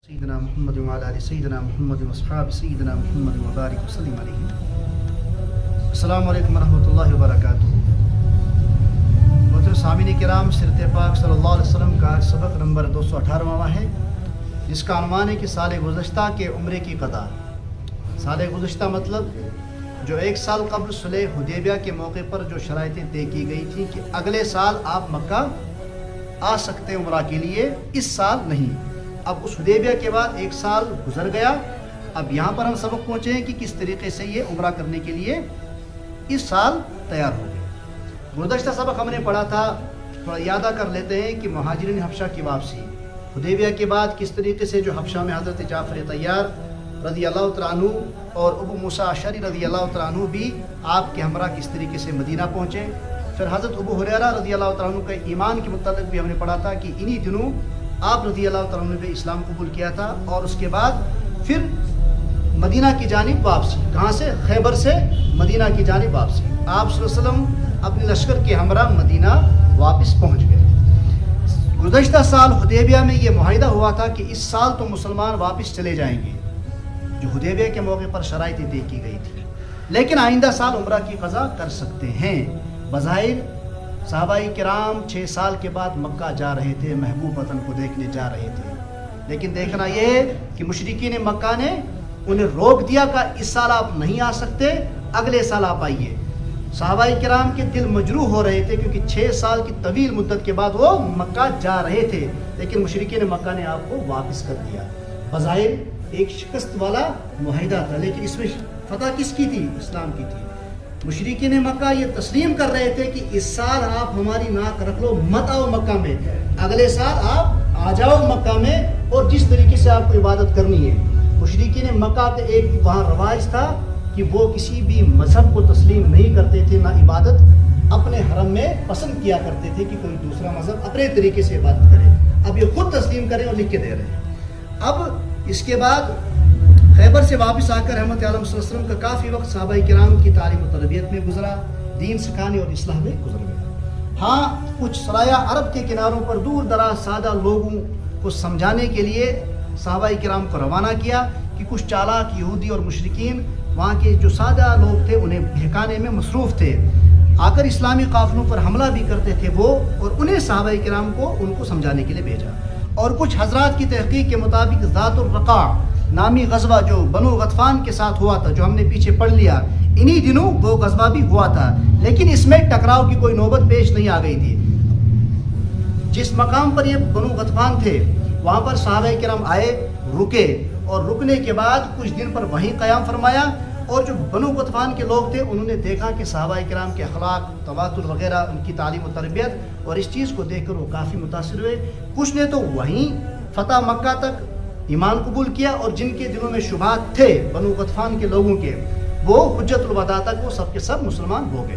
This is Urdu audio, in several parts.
سیدنا محمد وعلی آل سیدنا محمد واصحاب سیدنا محمد وبارک وسلم علیہ. السلام علیکم ورحمۃ اللہ وبرکاتہ. محترم سامعین کرام، سیرت پاک صلی اللہ علیہ وسلم کا سبق نمبر 218واں ہے، جس کا عنوان ہے کہ سال گزشتہ کے عمرے کی قضا. سال گزشتہ مطلب جو ایک سال قبل صلح حدیبیہ کے موقع پر جو شرائطیں طے کی گئی تھیں کہ اگلے سال آپ مکہ آ سکتے عمرہ کے لیے، اس سال نہیں. اب اس حدیبیہ کے بعد ایک سال گزر گیا. اب یہاں پر ہم سبق پہنچے ہیں کہ کس طریقے سے یہ عمرہ کرنے کے لیے اس سال تیار ہو گئے. گزشتہ سبق ہم نے پڑھا تھا، تھوڑا یادہ کر لیتے ہیں کہ مہاجرین حبشہ کی واپسی حدیبیہ کے بعد کس طریقے سے جو حبشہ میں حضرت جعفر طیار رضی اللہ تعالیٰ عنہ اور ابو موسیٰ اشعری رضی اللہ تعالیٰ عنہ بھی آپ کے ہمراہ کس طریقے سے مدینہ پہنچے. پھر حضرت ابو ہریرہ رضی اللہ تعالیٰ عنہ کے ایمان کے متعلق بھی ہم نے پڑھا تھا کہ انہی دنوں آپ رضی اللہ تعالیٰ عنہ نے اسلام قبول کیا تھا، اور اس کے بعد پھر مدینہ کی جانب واپسی. کہاں سے؟ خیبر سے مدینہ کی جانب واپسی. آپ صلی اللہ علیہ وسلم اپنے لشکر کے ہمراہ مدینہ واپس پہنچ گئے. گزشتہ سال حدیبیہ میں یہ معاہدہ ہوا تھا کہ اس سال تو مسلمان واپس چلے جائیں گے، جو حدیبیہ کے موقع پر شرائطیں طے کی گئی تھی، لیکن آئندہ سال عمرہ کی قضا کر سکتے ہیں. بظاہر صحابہ کرام 6 سال کے بعد مکہ جا رہے تھے، محبوب وطن کو دیکھنے جا رہے تھے، لیکن دیکھنا یہ کہ مشرکین مکہ نے انہیں روک دیا کہ اس سال آپ نہیں آ سکتے، اگلے سال آپ آئیے. صحابہ کرام کے دل مجروح ہو رہے تھے کیونکہ 6 سال کی طویل مدت کے بعد وہ مکہ جا رہے تھے، لیکن مشرکین مکہ نے آپ کو واپس کر دیا. بظاہر ایک شکست والا معاہدہ تھا، لیکن اس میں فتح کس کی تھی؟ اسلام کی تھی. مشرکین مکہ یہ تسلیم کر رہے تھے کہ اس سال آپ ہماری ناک رکھ لو، مت آؤ مکہ میں، اگلے سال آپ آ جاؤ مکہ میں، اور جس طریقے سے آپ کو عبادت کرنی ہے. مشرکین مکہ کا ایک وہاں رواج تھا کہ وہ کسی بھی مذہب کو تسلیم نہیں کرتے تھے، نہ عبادت اپنے حرم میں پسند کیا کرتے تھے کہ کوئی دوسرا مذہب اپنے طریقے سے عبادت کرے. اب یہ خود تسلیم کریں اور لکھ کے دے رہے ہیں. اب اس کے بعد خیبر سے واپس آ کر رحمت عالم صلی اللہ علیہ وسلم کا کافی وقت صحابہ کرام کی تعلیم و تربیت میں گزرا، دین سکھانے اور اصلاح میں گزر گیا. ہاں، کچھ سرایہ عرب کے کناروں پر دور دراز سادہ لوگوں کو سمجھانے کے لیے صحابہ کرام کو روانہ کیا کہ کچھ چالاک یہودی اور مشرکین وہاں کے جو سادہ لوگ تھے انہیں بہکانے میں مصروف تھے، آ کر اسلامی قافلوں پر حملہ بھی کرتے تھے وہ، اور انہیں صحابہ کرام کو ان کو سمجھانے کے لیے بھیجا. اور کچھ حضرات کی تحقیق کے مطابق ذات الرقاع نامی غزوہ جو بنو غطفان کے ساتھ ہوا تھا، جو ہم نے پیچھے پڑھ لیا، انہی دنوں وہ غزوہ بھی ہوا تھا، لیکن اس میں ٹکراؤ کی کوئی نوبت پیش نہیں آ گئی تھی. جس مقام پر یہ بنو غطفان تھے وہاں پر صحابہ کرام آئے، رکے، اور رکنے کے بعد کچھ دن پر وہیں قیام فرمایا. اور جو بنو غطفان کے لوگ تھے انہوں نے دیکھا کہ صحابہ کرام کے اخلاق، تواتر وغیرہ، ان کی تعلیم و تربیت، اور اس چیز کو دیکھ کر وہ کافی متاثر ہوئے. کچھ نے تو وہیں فتح مکہ تک ایمان قبول کیا، اور جن کے دلوں میں شبہات تھے بنو غطفان کے لوگوں کے، وہ حجت الوداع تک وہ سب کے سب مسلمان ہو گئے.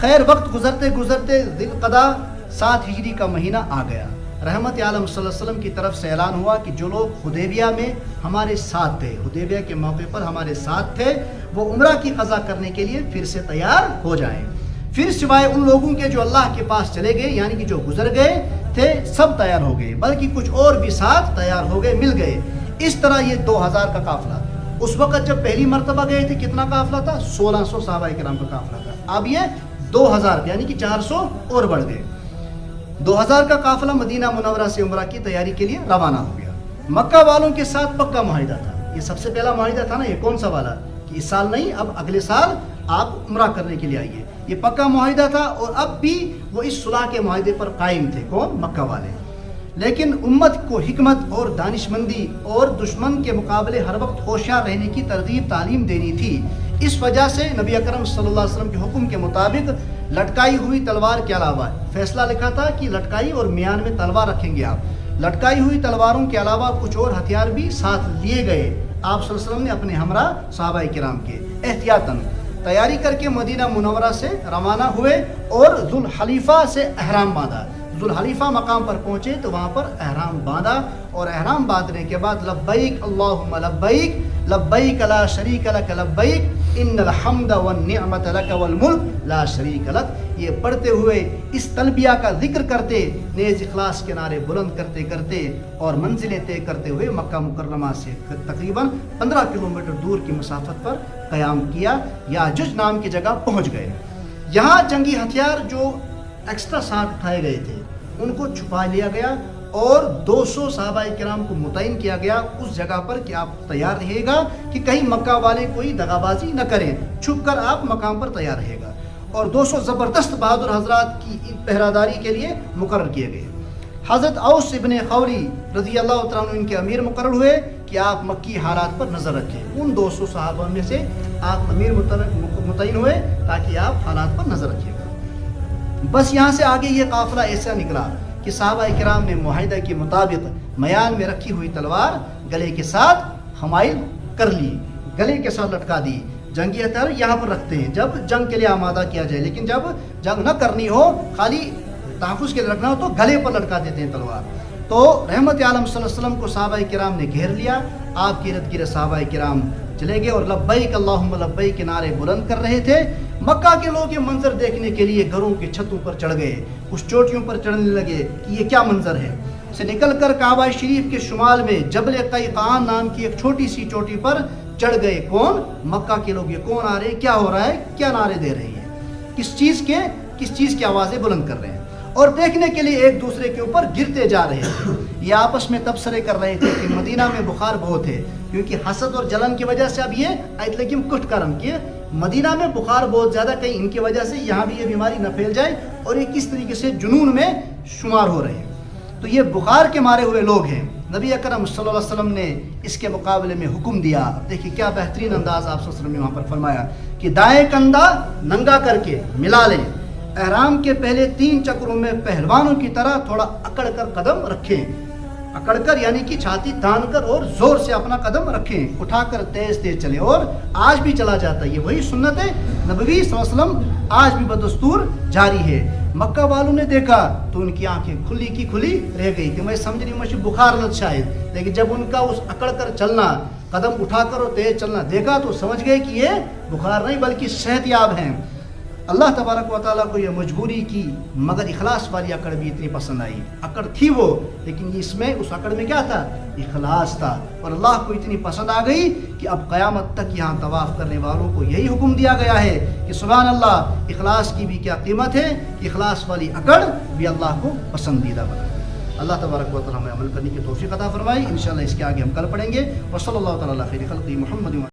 خیر، وقت گزرتے گزرتے ذی القعدہ 7 ہجری کا مہینہ آ گیا. رحمت عالم صلی اللہ علیہ وسلم کی طرف سے اعلان ہوا کہ جو لوگ حدیبیہ میں ہمارے ساتھ تھے، حدیبیہ کے موقع پر ہمارے ساتھ تھے، وہ عمرہ کی قضا کرنے کے لیے پھر سے تیار ہو جائیں. پھر سوائے ان لوگوں کے جو اللہ کے پاس چلے گئے، یعنی کہ جو گزر گئے تھے، سب تیار ہو گئے، بلکہ کچھ اور بھی ساتھ تیار ہو گئے، مل گئے. اس طرح یہ 2000 کا قافلہ. اس وقت جب پہلی مرتبہ گئے تھے کتنا قافلہ تھا؟ 1600 صحابہ کرام کا قافلہ تھا. اب یہ 2000 یعنی کہ 400 اور بڑھ گئے. 2000 کا قافلہ مدینہ منورہ سے عمرہ کی تیاری کے لیے روانہ ہو گیا. مکہ والوں کے ساتھ پکا معاہدہ تھا. یہ سب سے پہلا معاہدہ تھا نا، یہ کون سا والا؟ کہ اس سال نہیں، اب اگلے سال آپ عمرہ کرنے کے لیے آئیے. یہ پکا معاہدہ تھا، اور اب بھی وہ اس صلح کے معاہدے پر قائم تھے. کون؟ مکہ والے. لیکن امت کو حکمت اور دانش مندی اور دشمن کے مقابلے ہر وقت ہوشیار رہنے کی ترغیب تعلیم دینی تھی. اس وجہ سے نبی اکرم صلی اللہ علیہ وسلم کے حکم کے مطابق لٹکائی ہوئی تلوار کے علاوہ فیصلہ لکھا تھا کہ لٹکائی اور میان میں تلوار رکھیں گے آپ. لٹکائی ہوئی تلواروں کے علاوہ کچھ اور ہتھیار بھی ساتھ لیے گئے. آپ صلی اللہ علیہ وسلم نے اپنے ہمراہ صحابہ کرام کے احتیاطاً تیاری کر کے مدینہ منورہ سے روانہ ہوئے اور ذوالحلیفہ سے احرام باندھا. ذوالحلیفہ مقام پر پہنچے تو وہاں پر احرام باندھا، اور احرام باندھنے کے بعد لبیک اللہم لبیک لبیک لا شریک لک لبیک ان الحمد والنعمت لک والملک لا شریک لک، یہ پڑھتے ہوئے اس تلبیہ کا ذکر کرتے، نیز اخلاص کے نعرے بلند کرتے کرتے اور منزلیں طے کرتے ہوئے مکہ مکرمہ سے تقریباً 15 کلومیٹر دور کی مسافت پر قیام کیا، یاجوج نام کی جگہ پہنچ گئے۔ یہاں جنگی ہتھیار جو ایکسٹرا ساتھ اٹھائے گئے تھے ان کو چھپا لیا گیا اور 200 صحابہ کرام کو متعین کیا گیا اس جگہ پر کہ آپ تیار رہیے گا کہ کہیں مکہ والے کوئی دغابازی نہ کریں، چھپ کر آپ مقام پر تیار رہے گا، اور 200 زبردست بہادر حضرات کی پہراداری کے لیے مقرر کیے گئے۔ حضرت اوس ابن خوری رضی اللہ تعالیٰ عنہ ان کے امیر مقرر ہوئے کہ آپ مکی حالات پر نظر رکھیں۔ ان 200 صحابہ میں سے آپ امیر متعین ہوئے تاکہ آپ حالات پر نظر رکھیے گا۔ بس یہاں سے آگے یہ قافلہ ایسا نکلا کہ صحابہ کرام نے معاہدہ کے مطابق میان میں رکھی ہوئی تلوار گلے کے ساتھ حمائل کر لی، گلے کے ساتھ لٹکا دی۔ جنگی ہتھیار یہاں پر رکھتے ہیں جب جنگ کے لیے آمادہ کیا جائے، لیکن جب جنگ نہ کرنی ہو، خالی تحفظ کے لیے رکھنا ہو تو گلے پر لٹکا دیتے ہیں تلوار۔ تو رحمت عالم صلی اللہ علیہ وسلم کو صحابہ کرام نے گھیر لیا، آپ کے ارد گرد صحابہ کرام چلے گئے اور لبیک اللہم لبیک کے نعرے بلند کر رہے تھے۔ مکہ کے لوگ یہ منظر دیکھنے کے لیے گھروں کے چھتوں پر چڑھ گئے، اس چوٹیوں پر چڑھنے لگے کہ یہ کیا منظر ہے۔ سے نکل کر کعبہ شریف کے شمال میں جبل قیقان نام کی ایک چھوٹی سی چوٹی پر چڑھ گئے۔ کون؟ مکہ کے لوگ۔ یہ کون آ رہے ہیں، کیا ہو رہا ہے، کیا نعرے دے رہے ہیں، کس چیز کی آوازیں بلند کر رہے ہیں، اور دیکھنے کے لیے ایک دوسرے کے اوپر گرتے جا رہے ہیں۔ یہ آپس میں تبصرے کر رہے تھے کہ مدینہ میں بخار بہت ہے، کیونکہ حسد اور جلن کی وجہ سے اب یہ ایت لگیم کٹ کرم کی مدینہ میں بخار بہت زیادہ، کہیں ان کی وجہ سے یہاں بھی یہ بیماری نہ پھیل جائے، اور یہ کس طریقے سے جنون میں شمار ہو رہے ہیں۔ تو یہ بخار کے مارے ہوئے لوگ ہیں۔ نبی اکرم صلی اللہ علیہ وسلم نے اس کے مقابلے میں حکم دیا۔ دیکھیے کیا بہترین انداز آپ صلی اللہ علیہ وسلم نے وہاں پر فرمایا کہ دائیں کندھا ننگا کر کے ملا لیں، احرام کے پہلے 3 چکروں میں پہلوانوں کی طرح تھوڑا اکڑ کر قدم رکھیں، اکڑ کر یعنی کہ چھاتی تان کر اور زور سے اپنا قدم رکھیں، اٹھا کر تیز تیز چلیں، اور آج بھی چلا جاتا ہے، یہ وہی سنت نبوی صلی اللہ علیہ وسلم آج بھی بدستور جاری ہے۔ مکہ والوں نے دیکھا تو ان کی آنکھیں کھلی کی کھلی رہ گئی کہ میں سمجھ رہی ہوں مجھے بخار لگ شاید، لیکن جب ان کا اس اکڑ کر چلنا، قدم اٹھا کر اور تیز چلنا دیکھا تو سمجھ گئے کہ یہ بخار نہیں بلکہ صحت یاب ہیں۔ اللہ تبارک و تعالیٰ کو یہ مجبوری کی، مگر اخلاص والی اکڑ بھی اتنی پسند آئی۔ اکڑ تھی وہ، لیکن اس اکڑ میں کیا تھا؟ اخلاص تھا، اور اللہ کو اتنی پسند آ گئی کہ اب قیامت تک یہاں طواف کرنے والوں کو یہی حکم دیا گیا ہے کہ سبحان اللہ، اخلاص کی بھی کیا قیمت ہے کہ اخلاص والی اکڑ بھی اللہ کو پسندیدہ بنا۔ اللہ تبارک و تعالیٰ ہمیں عمل کرنے کی توفیق عطا فرمائے۔ انشاءاللہ اس کے آگے ہم کل پڑھیں گے۔ وصلی اللہ تعالیٰ علی خیر خلقہ محمد۔